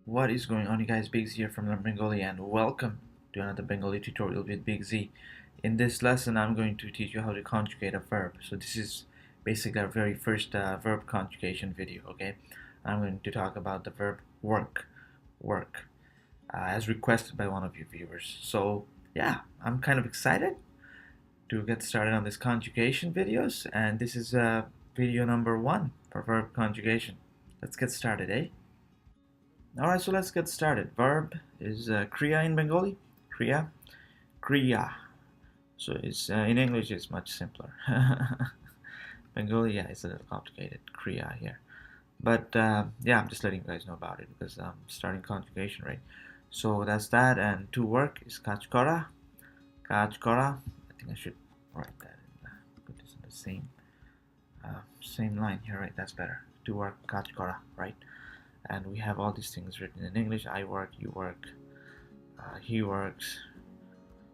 What is going on, you guys? Big Z here from Learn Bengali, and welcome to another Bengali tutorial with Big Z. In this lesson, I'm going to teach you how to conjugate a verb. So this is basically our very first verb conjugation video. Okay, I'm going to talk about the verb work, as requested by one of you viewers. So yeah, I'm kind of excited to get started on this conjugation videos, and this is video number 1 for verb conjugation. Let's get started, eh? Alright, so let's get started. Verb is kriya in Bengali. Kriya. Kriya. So it's in English it's much simpler. Bengali, yeah, it's a little complicated. Kriya here. But yeah, I'm just letting you guys know about it because I'm starting conjugation, right? So that's that, and to work is kachkara. Kachkara. I think I should write that in, put this in the same line here, right? That's better. To work, kachkara, right? And we have all these things written in English. I work, you work, he works,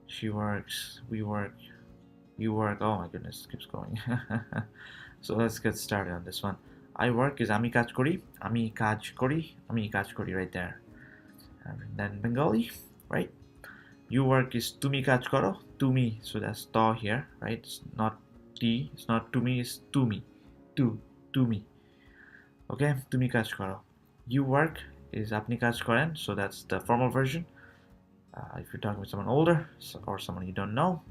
she works, we work, you work. Oh my goodness, it keeps going. So let's get started on this one. I work is ami kaj kori, ami kaj kori, ami kaj kori, right there. And then Bengali, right? You work is tumi kaj koro, tumi. So that's to here, right? It's not ti, it's not tumi, it's tumi, tumi. Okay, tumi kaj koro. You work is apni kaj koren, so that's the formal version. If you're talking with someone older or someone you don't know,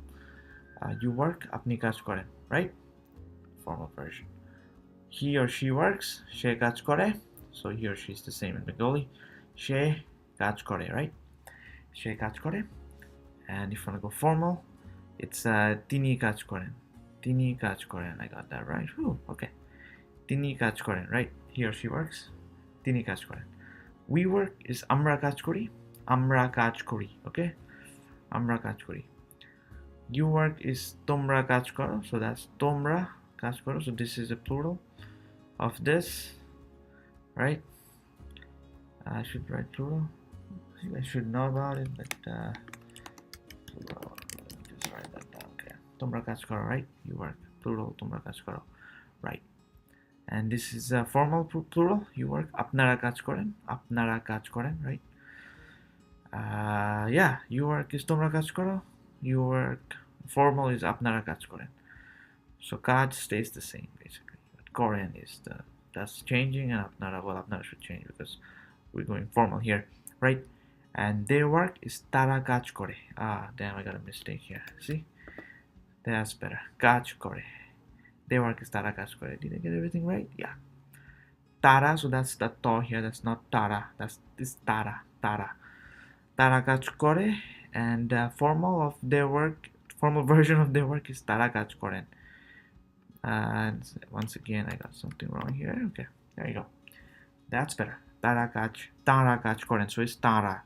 you work apni kaj koren, right? Formal version. He or she works, she kaj kore, so he or she is the same in Bengali. She kaj kore, right? She kaj kore. And if you want to go formal, it's tini kaj koren. Tini kaj koren, I got that right. Whew, okay. Tini kaj koren, right? He or she works. Tini kaj koren. We work is amra kaj kori. Amra kaj kori. Okay? Amra kaj kori. You work is tomra kaj koro. So that's tomra kaj koro. So this is a plural of this. Right? I should write plural. I should know about it, but plural. Let me just write that down. Okay. Tomra kaj koro, right? You work. Plural tomra kaj koro. Right. And this is a formal plural. You work apnara kaj koren. Apnara kaj koren, right? Yeah, you work is tomra kaj koro. You work formal is apnara kaj koren. So kaj stays the same basically. But koren is that's changing, and apnara should change because we're going formal here, right? And their work is tara kaj kore. Damn, I got a mistake here. See? That's better. Kaj kore. Their work is tara kaj kore. Did I get everything right? Yeah. Tara, so that's the to here. That's not tara. That's this tara. Tara. Tara kaj kore. And formal version of their work is tara kaj koren. And once again, I got something wrong here. Okay, there you go. That's better. Tara kaj koren. So it's tara.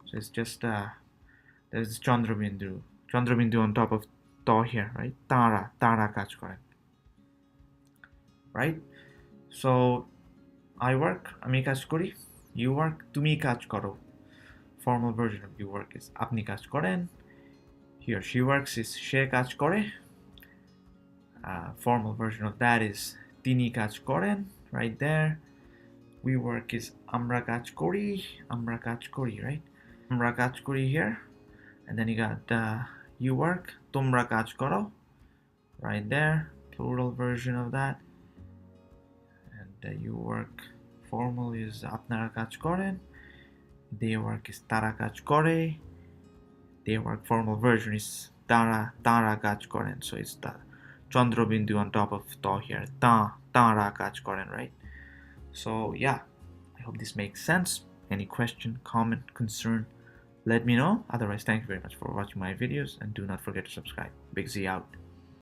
So it's just there's Chandra Bindu on top of to here, right? Tara kaj koren. Right? So I work, ami kaj kori. You work, tumi kaj koro. Formal version of you work is apni kaj koren. He or she works is she kaj kore. Formal version of that is tini kaj koren, right there. We work is amra kaj kori, right? Amra kaj kori here. And then you got you work, tumra kaj koro, right there. Plural version of that. And you work formal is apnara kaj koren. They work is tara kaj kore. They work formal version is tara kaj koren. So it's the Chandra Bindu on top of to here. Tara kaj koren, right? So yeah, I hope this makes sense. Any question, comment, concern, let me know. Otherwise, thank you very much for watching my videos, and do not forget to subscribe. Big Z out.